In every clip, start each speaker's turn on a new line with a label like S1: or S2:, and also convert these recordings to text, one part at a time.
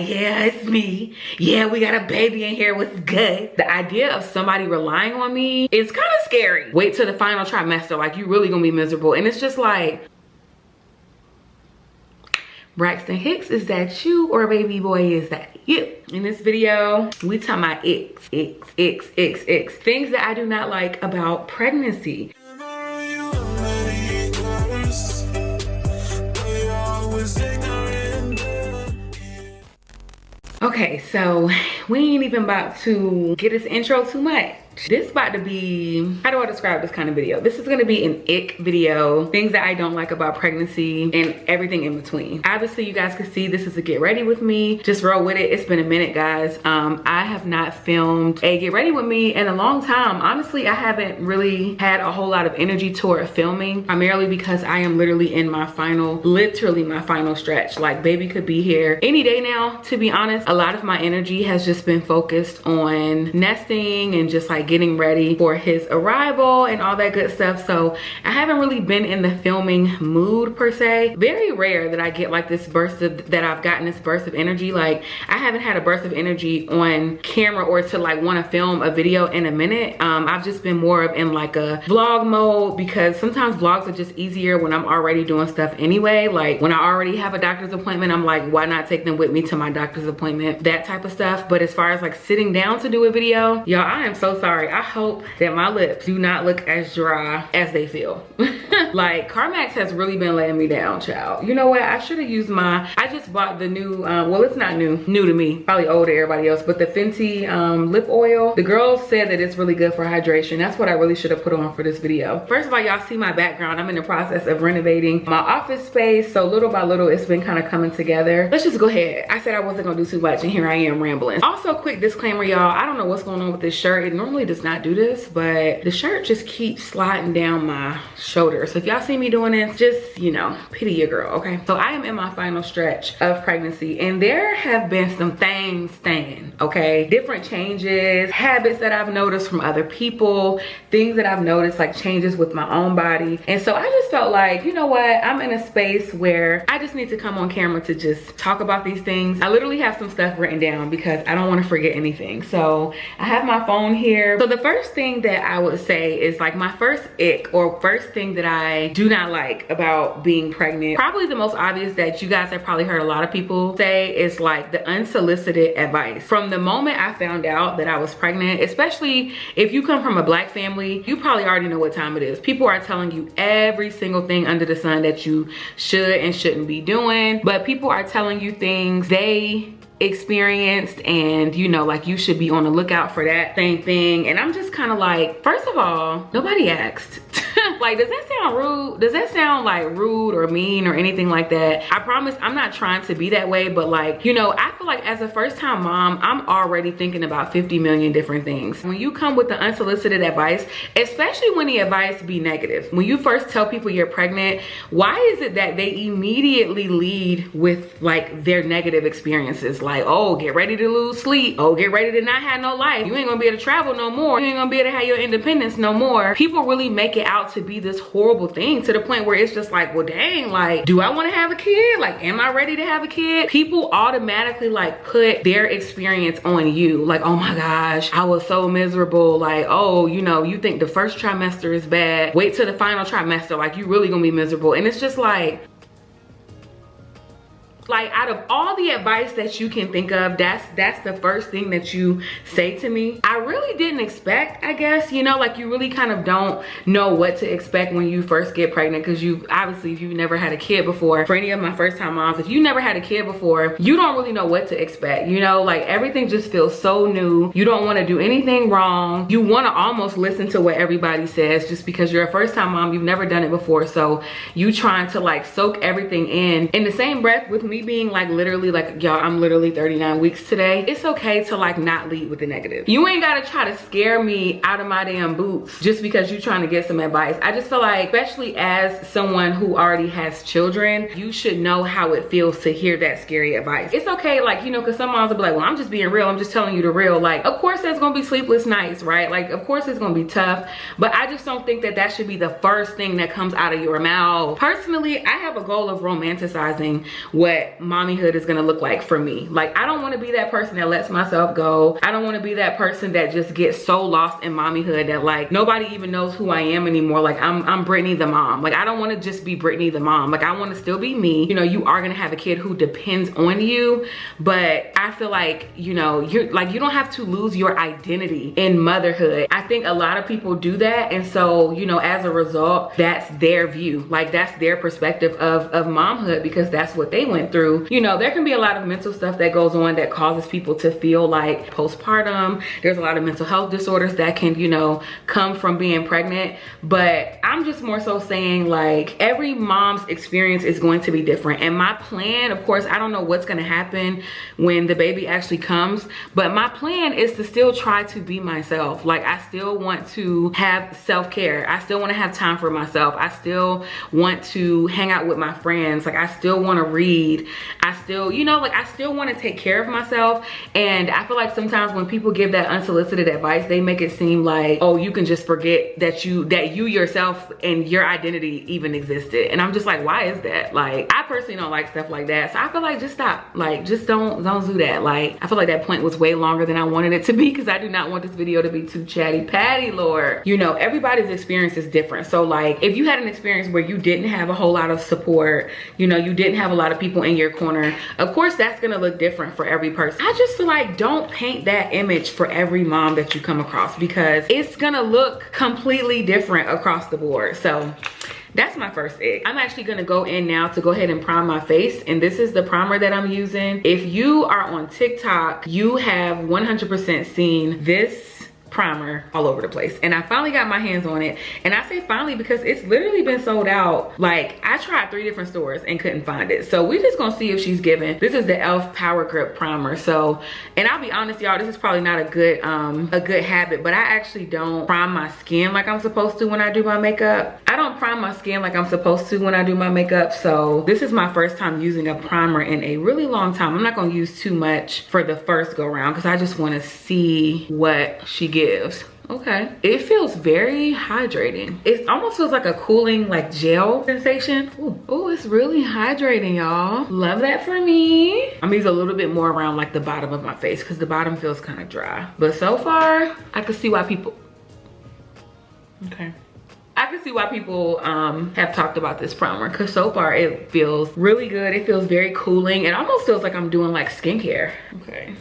S1: Yeah, it's me. Yeah, we got a baby in here. What's good? The idea of somebody relying on me is kind of scary. Wait till the final trimester, like you really gonna be miserable. And it's just like, Braxton Hicks, is that you? Or baby boy, is that you? In this video, we talking about Icks. Things that I do not like about pregnancy. Okay, so we ain't even about to get this intro too much. This about to be, how do I describe this kind of video? This is gonna be an ick video. Things that I don't like about pregnancy and everything in between. Obviously, you guys can see this is a get ready with me. Just roll with it. It's been a minute, guys. I have not filmed a get ready with me in a long time. Honestly, I haven't really had a whole lot of energy toward filming, primarily because I am literally in my final, literally my final stretch. Like, baby could be here any day now, to be honest. A lot of my energy has just been focused on nesting and just like getting ready for his arrival and all that good stuff. So I haven't really been in the filming mood per se. Very rare that I get like this burst of, that I've gotten this burst of energy. Like, I haven't had a burst of energy on camera or to like want to film a video in a minute. I've just been more of in like a vlog mode, because sometimes vlogs are just easier when I'm already doing stuff anyway. Like when I already have a doctor's appointment, I'm like, why not take them with me to my doctor's appointment? That type of stuff. But as far as like sitting down to do a video, y'all, I am so sorry. I hope that my lips do not look as dry as they feel. Like, Carmax has really been letting me down, child. You know what? I should have used I just bought the new, well, it's not new to me, probably old to everybody else, but the Fenty lip oil. The girls said that it's really good for hydration. That's what I really should have put on for this video. First of all, y'all see my background. I'm in the process of renovating my office space. So little by little, it's been kind of coming together. Let's just go ahead. I said I wasn't gonna do too much, and here I am rambling. Also, quick disclaimer, y'all. I don't know what's going on with this shirt. It normally does not do this, but the shirt just keeps sliding down my shoulder. So if y'all see me doing this, just, you know, pity your girl, okay? So I am in my final stretch of pregnancy, and there have been some things staying, okay? Different changes, habits that I've noticed from other people, things that I've noticed, like changes with my own body. And so I just felt like, you know what? I'm in a space where I just need to come on camera to just talk about these things. I literally have some stuff written down because I don't want to forget anything. So I have my phone here. So the first thing that I would say is like my first ick, or first thing that I do not like about being pregnant, probably the most obvious that you guys have probably heard a lot of people say, is like the unsolicited advice. From the moment I found out that I was pregnant, especially if you come from a Black family, you probably already know what time it is. People are telling you every single thing under the sun that you should and shouldn't be doing, but people are telling you things they experienced, and you know, like you should be on the lookout for that same thing. And I'm just kind of like, first of all, nobody asked. Like, does that sound rude? Does that sound like rude or mean or anything like that? I promise I'm not trying to be that way, but like, you know, I feel like as a first-time mom, I'm already thinking about 50 million different things. When you come with the unsolicited advice, especially when the advice be negative, when you first tell people you're pregnant, why is it that they immediately lead with like their negative experiences? Like, oh, get ready to lose sleep. Oh, get ready to not have no life. You ain't gonna be able to travel no more. You ain't gonna be able to have your independence no more. People really make it out to be this horrible thing, to the point where it's just like, well, dang, like, do I want to have a kid? Like, am I ready to have a kid? People automatically like put their experience on you. Like, oh my gosh, I was so miserable. Like, oh, you know, you think the first trimester is bad. Wait till the final trimester. Like, you really gonna be miserable. And it's just like out of all the advice that you can think of, that's the first thing that you say to me. I really didn't expect, I guess, you know, like you really kind of don't know what to expect when you first get pregnant, because you obviously, if you've never had a kid before, for any of my first time moms, if you never had a kid before, you don't really know what to expect, you know, like everything just feels so new. You don't want to do anything wrong. You want to almost listen to what everybody says, just because you're a first time mom, you've never done it before, so you trying to like soak everything in the same breath. With me being like literally, like, y'all, I'm literally 39 weeks today. It's okay to like not lead with the negative. You ain't gotta try to scare me out of my damn boots just because you're trying to get some advice. I just feel like, especially as someone who already has children, you should know how it feels to hear that scary advice. It's okay, like, you know, because some moms will be like, well, I'm just being real, I'm just telling you the real. Like, of course there's gonna be sleepless nights, right? Like, of course it's gonna be tough, but I just don't think that that should be the first thing that comes out of your mouth. Personally, I have a goal of romanticizing what what mommyhood is gonna look like for me. Like, I don't want to be that person that lets myself go. I don't want to be that person that just gets so lost in mommyhood that like nobody even knows who I am anymore. Like I'm Brittany the mom. Like I don't want to just be Brittany the mom. Like I want to still be me. You know, you are gonna have a kid who depends on you, but I feel like, you know, you're like, you don't have to lose your identity in motherhood. I think a lot of people do that, and so, you know, as a result, that's their view. Like that's their perspective of momhood, because that's what they went through. You know, there can be a lot of mental stuff that goes on that causes people to feel like postpartum. There's a lot of mental health disorders that can, you know, come from being pregnant. But I'm just more so saying like every mom's experience is going to be different. And my plan, of course, I don't know what's going to happen when the baby actually comes, but my plan is to still try to be myself. Like I still want to have self-care. I still want to have time for myself. I still want to hang out with my friends. Like I still want to read. I still, you know, like I still want to take care of myself. And I feel like sometimes when people give that unsolicited advice, they make it seem like, oh, you can just forget that you yourself and your identity even existed. And I'm just like, why is that? Like, I personally don't like stuff like that. So I feel like just stop. Like, just don't do that. Like, I feel like that point was way longer than I wanted it to be, because I do not want this video to be too chatty patty, Lord. You know, everybody's experience is different. So like, if you had an experience where you didn't have a whole lot of support, you know, you didn't have a lot of people in your corner, of course that's gonna look different for every person. I just feel like don't paint that image for every mom that you come across, because it's gonna look completely different across the board. So that's my first ick. I'm actually gonna go in now to go ahead and prime my face, and this is the primer that I'm using. If you are on TikTok, you have 100% seen this primer all over the place, and I finally got my hands on it. And I say finally because it's literally been sold out. Like I tried 3 different stores and couldn't find it. So we're just gonna see if she's giving. This is the e.l.f. Power Grip Primer. So, and I'll be honest, y'all, this is probably not a good habit, but I actually don't prime my skin like I'm supposed to when I do my makeup. I don't prime my skin like I'm supposed to when I do my makeup. So this is my first time using a primer in a really long time. I'm not gonna use too much for the first go round because I just want to see what she gives. Okay, it feels very hydrating. It almost feels like a cooling like gel sensation. Ooh, it's really hydrating, y'all. Love that for me. I'm gonna use a little bit more around like the bottom of my face because the bottom feels kind of dry. But so far, I can see why people, okay, I can see why people have talked about this primer, because so far it feels really good. It feels very cooling. It almost feels like I'm doing like skincare. Okay,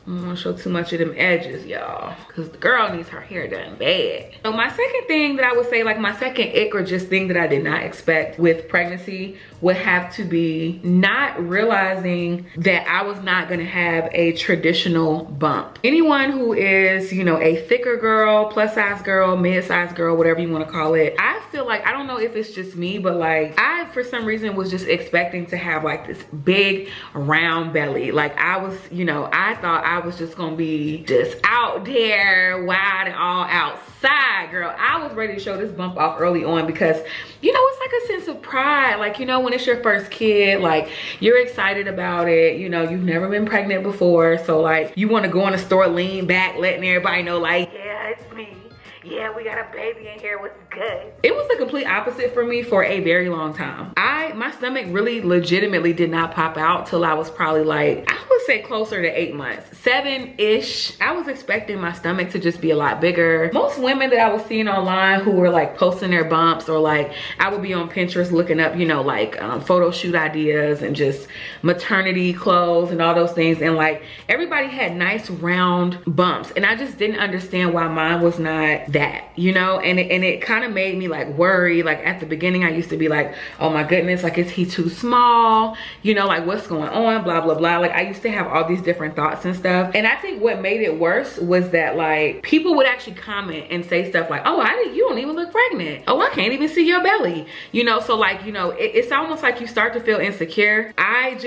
S1: I don't want to show too much of them edges, y'all, because the girl needs her hair done bad. So my second thing that I would say, like my second ick or just thing that I did not expect with pregnancy would have to be not realizing that I was not gonna have a traditional bump. Anyone who is, you know, a thicker girl, plus size girl, mid-size girl, whatever you want to call it, I feel like, I don't know if it's just me, but like I for some reason was just expecting to have like this big round belly. Like I was, you know, I thought I was just gonna be just out there wide and all outside, girl. I was ready to show this bump off early on because, you know, it's like a sense of pride. Like, you know, when it's your first kid, like you're excited about it. You know, you've never been pregnant before, so like you want to go in the store, lean back, letting everybody know like, yeah, it's me. Yeah, we got a baby in here, what's good? It was the complete opposite for me for a very long time. My stomach really legitimately did not pop out till I was probably like, I would say closer to 8 months, 7-ish. I was expecting my stomach to just be a lot bigger. Most women that I was seeing online who were like posting their bumps, or like I would be on Pinterest looking up, you know, like photo shoot ideas and just maternity clothes and all those things. And like everybody had nice round bumps. And I just didn't understand why mine was not that, you know, and it kind of made me like worry. Like at the beginning I used to be like, oh my goodness, like is he too small, you know, like what's going on, blah blah blah. Like I used to have all these different thoughts and stuff. And I think what made it worse was that like people would actually comment and say stuff like, oh, you don't even look pregnant, oh, I can't even see your belly, you know. So like, you know, it's almost like you start to feel insecure. I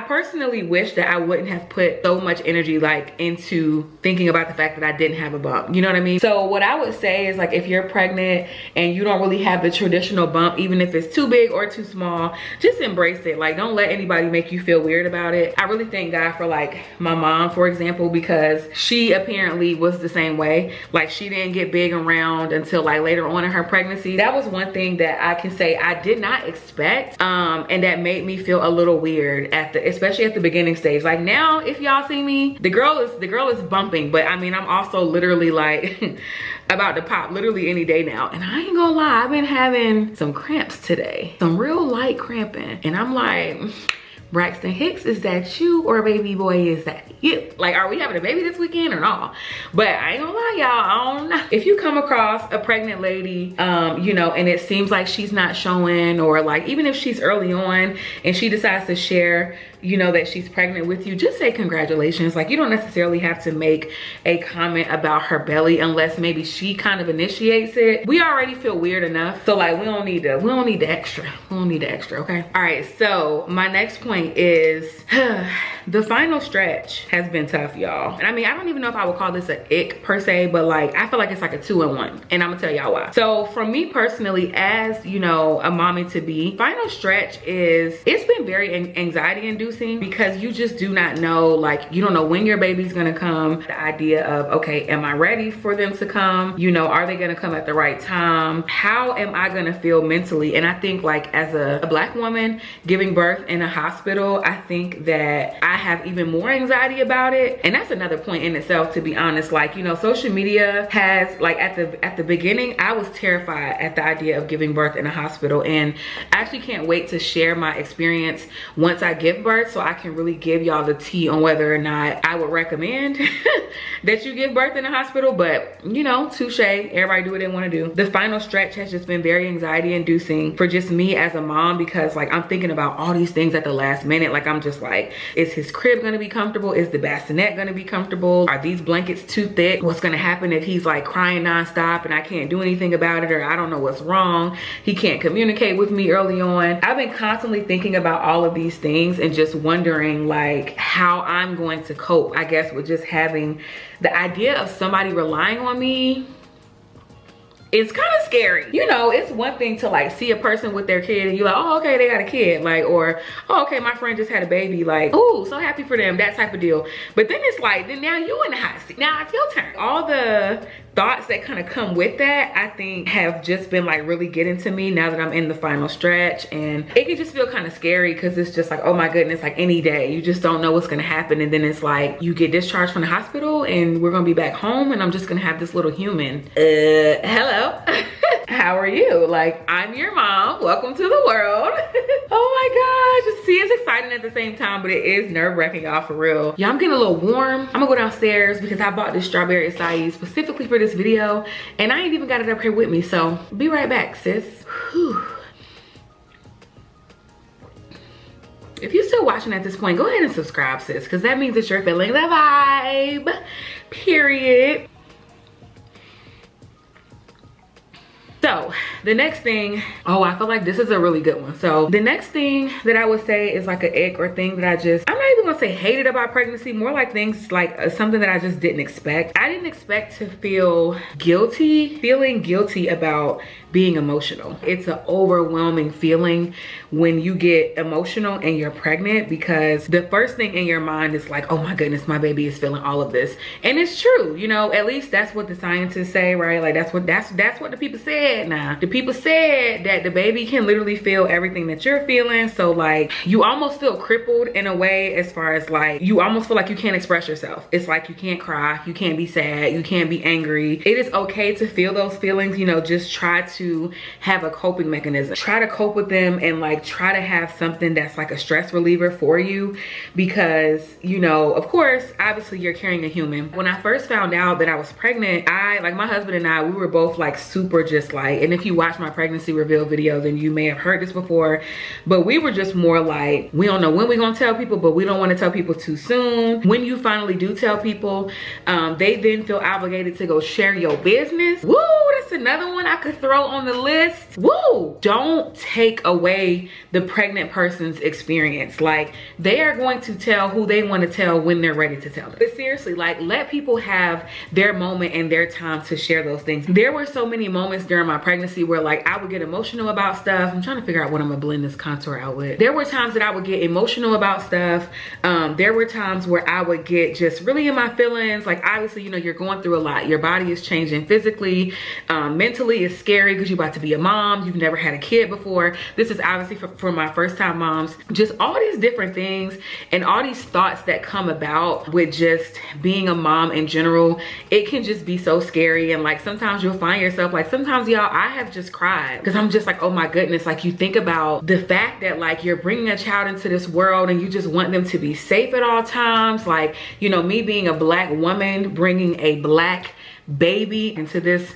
S1: personally wish that I wouldn't have put so much energy like into thinking about the fact that I didn't have a bump, you know what I mean? So what I would say is like, if you're pregnant and you don't really have the traditional bump, even if it's too big or too small, just embrace it. Like don't let anybody make you feel weird about it. I really thank God for for like my mom, for example, because she apparently was the same way. Like she didn't get big and round until like later on in her pregnancy. That was one thing that I can say I did not expect, and that made me feel a little weird especially at the beginning stage. Like now, if y'all see me, the girl is bumping, but I mean, I'm also literally like about to pop literally any day now. And I ain't gonna lie, I've been having some cramps today, some real light cramping, and I'm like, Braxton Hicks, is that you, or baby boy, is that you? Like, are we having a baby this weekend or not? But I ain't gonna lie, y'all, I don't know. If you come across a pregnant lady, you know, and it seems like she's not showing, or like even if she's early on and she decides to share, you know, that she's pregnant with you, just say congratulations. Like, you don't necessarily have to make a comment about her belly unless maybe she kind of initiates it. We already feel weird enough, so like we don't need the extra. We don't need the extra, okay? All right, so my next point is the final stretch has been tough, y'all. And I mean, I don't even know if I would call this an ick per se, but like I feel like it's like a 2-in-1, and I'm gonna tell y'all why. So for me personally, as you know, a mommy to be, final stretch it's been very anxiety inducing, because you just do not know, like you don't know when your baby's gonna come. The idea of, okay, am I ready for them to come? You know, are they gonna come at the right time? How am I gonna feel mentally? And I think like as a Black woman giving birth in a hospital, I think that I have even more anxiety about it. And that's another point in itself, to be honest. Like, you know, social media has, like at the beginning, I was terrified at the idea of giving birth in a hospital, and I actually can't wait to share my experience once I give birth, so I can really give y'all the tea on whether or not I would recommend that you give birth in a hospital. But you know, touche, everybody do what they want to do. The final stretch has just been very anxiety inducing for just me as a mom, because like I'm thinking about all these things at the last minute. Like I'm just like, is his crib gonna be comfortable? Is the bassinet gonna be comfortable? Are these blankets too thick? What's gonna happen if he's like crying nonstop and I can't do anything about it, or I don't know what's wrong, he can't communicate with me early on? I've been constantly thinking about all of these things and just wondering like how I'm going to cope, I guess, with just having the idea of somebody relying on me. It's kind of scary. You know, it's one thing to like see a person with their kid and you're like, oh, okay, they got a kid. Like, or, oh, okay, my friend just had a baby. Like, oh, so happy for them, that type of deal. But then it's like, then now you in the hot seat. Now it's your turn. All the thoughts that kind of come with that, I think have just been like really getting to me now that I'm in the final stretch. And it can just feel kind of scary, because it's just like, oh my goodness, like any day, you just don't know what's gonna happen. And then it's like, you get discharged from the hospital and we're gonna be back home and I'm just gonna have this little human. Hello. How are you? Like, I'm your mom, welcome to the world. Oh my gosh, see, it's exciting at the same time, but it is nerve-wracking, y'all, for real. Yeah, I'm getting a little warm. I'm gonna go downstairs because I bought this strawberry acai specifically for this video, and I ain't even got it up here with me, so be right back, sis. Whew. If you're still watching at this point, go ahead and subscribe, sis, because that means that you're feeling the vibe, period. So the next thing, oh, I feel like this is a really good one. So the next thing that I would say is like an ick or thing that I'm not even gonna say hated about pregnancy, more like things like something that I just didn't expect. I didn't expect to feeling guilty about being emotional. It's an overwhelming feeling when you get emotional and you're pregnant, because the first thing in your mind is like, oh my goodness, my baby is feeling all of this. And it's true, you know, at least that's what the scientists say, right? Like that's what the people said. Now the people said that the baby can literally feel everything that you're feeling. So like you almost feel crippled in a way, as far as like you almost feel like you can't express yourself. It's like you can't cry, you can't be sad, you can't be angry. It is okay to feel those feelings, you know, just try to have a coping mechanism. Try to cope with them and like try to have something that's like a stress reliever for you, because you know, of course, obviously you're carrying a human. When I first found out that I was pregnant, like my husband and I, we were both like super just like, and if you watch my pregnancy reveal video, then you may have heard this before, but we were just more like, we don't know when we're gonna tell people, but we don't want to tell people too soon. When you finally do tell people, they then feel obligated to go share your business. Woo, that's that's another one I could throw on the list. Woo! Don't take away the pregnant person's experience. Like, they are going to tell who they want to tell when they're ready to tell it. But seriously, like, let people have their moment and their time to share those things. There were so many moments during my pregnancy where like I would get emotional about stuff. I'm trying to figure out what I'm gonna blend this contour out with. There were times that I would get emotional about stuff. There were times where I would get just really in my feelings. Like, obviously, you know, you're going through a lot. Your body is changing physically. Mentally, it's scary because you're about to be a mom. You've never had a kid before. This is obviously for my first time moms. Just all these different things and all these thoughts that come about with just being a mom in general. It can just be so scary. And like, sometimes you'll find yourself, like, sometimes y'all, I have just cried because I'm just like, oh my goodness. Like, you think about the fact that like you're bringing a child into this world and you just want them to be safe at all times. Like, you know, me being a Black woman, bringing a Black baby into this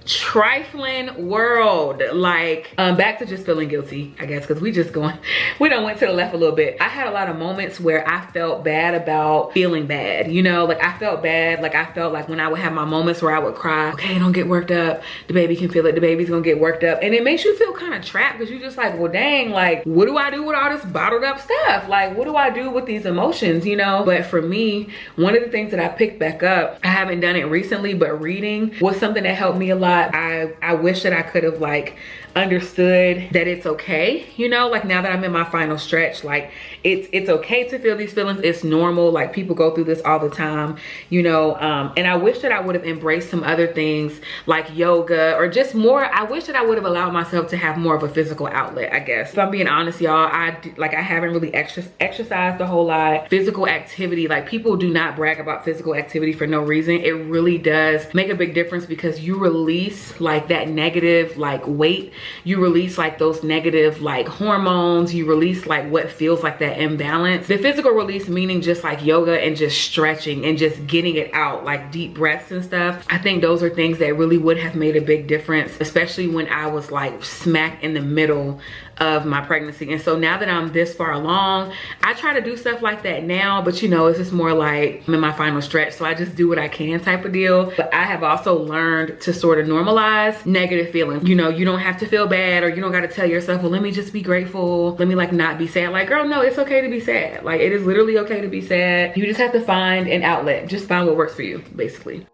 S1: trifling world. Like, back to just feeling guilty, I guess, because we done went to the left a little bit. I had a lot of moments where I felt bad about feeling bad, you know, like I felt bad. Like, I felt like when I would have my moments where I would cry, okay, don't get worked up, the baby can feel it, the baby's gonna get worked up, and it makes you feel kind of trapped because you're just like, well dang, like what do I do with all this bottled up stuff? Like, what do I do with these emotions, you know? But for me, one of the things that I picked back up, I haven't done it recently, but reading was something that helped me a lot. I wish that I could have like understood that it's okay, you know, like now that I'm in my final stretch, like it's okay to feel these feelings. It's normal. Like, people go through this all the time, you know. And I wish that I would have embraced some other things like yoga, or just more. I wish that I would have allowed myself to have more of a physical outlet, I guess. If I'm being honest, y'all, I haven't really exercised a whole lot. Physical activity, like, people do not brag about physical activity for no reason. It really does make a big difference because you release like that negative like weight. You release like those negative like hormones. You release like what feels like that imbalance. The physical release meaning just like yoga and just stretching and just getting it out, like deep breaths and stuff. I think those are things that really would have made a big difference, especially when I was like smack in the middle of my pregnancy. And so now that I'm this far along, I try to do stuff like that now, but you know, it's just more like I'm in my final stretch, so I just do what I can type of deal. But I have also learned to sort of normalize negative feelings. You know, you don't have to feel bad, or you don't got to tell yourself, well, let me just be grateful, let me like not be sad. Like, girl, no, it's okay to be sad. Like, it is literally okay to be sad. You just have to find an outlet. Just find what works for you, basically.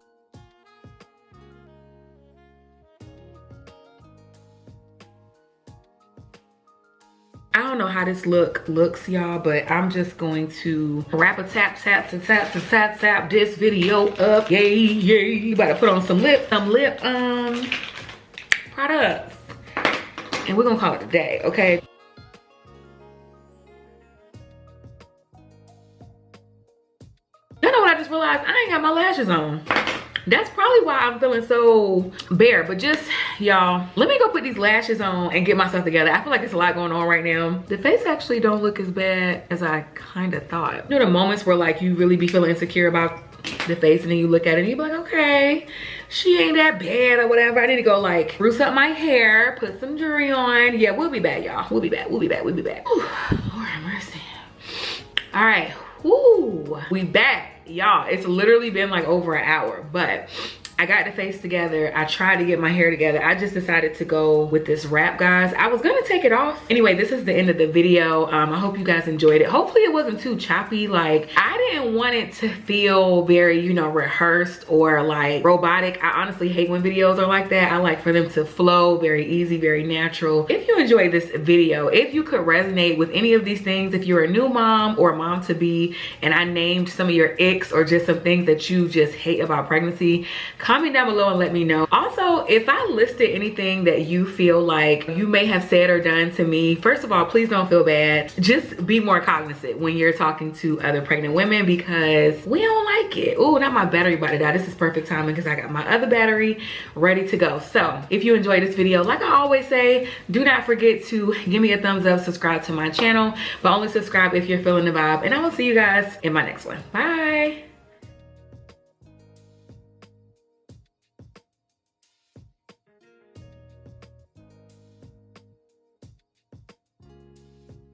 S1: I don't know how this looks, y'all, but I'm just going to wrap a tap this video up. Yay, yay. You better put on some lip products. And we're gonna call it a day, okay? You know what I just realized? I ain't got my lashes on. That's probably why I'm feeling so bare. But just, y'all, let me go put these lashes on and get myself together. I feel like there's a lot going on right now. The face actually don't look as bad as I kind of thought. You know the moments where like you really be feeling insecure about the face, and then you look at it and you be like, okay, she ain't that bad or whatever. I need to go like spruce up my hair, put some jewelry on. Yeah, we'll be back, y'all. We'll be back. Whew, Lord have mercy. All right, whoo, we back. Y'all, it's literally been like over an hour, but I got the face together. I tried to get my hair together. I just decided to go with this wrap, guys. I was gonna take it off. Anyway, this is the end of the video. I hope you guys enjoyed it. Hopefully it wasn't too choppy. Like, I didn't want it to feel very, you know, rehearsed or like robotic. I honestly hate when videos are like that. I like for them to flow very easy, very natural. If you enjoyed this video, if you could resonate with any of these things, if you're a new mom or a mom to be, and I named some of your icks or just some things that you just hate about pregnancy, comment down below and let me know. Also, if I listed anything that you feel like you may have said or done to me, first of all, please don't feel bad. Just be more cognizant when you're talking to other pregnant women, because we don't like it. Oh, not my battery about to die. This is perfect timing because I got my other battery ready to go. So if you enjoyed this video, like I always say, do not forget to give me a thumbs up, subscribe to my channel, but only subscribe if you're feeling the vibe, and I will see you guys in my next one. Bye.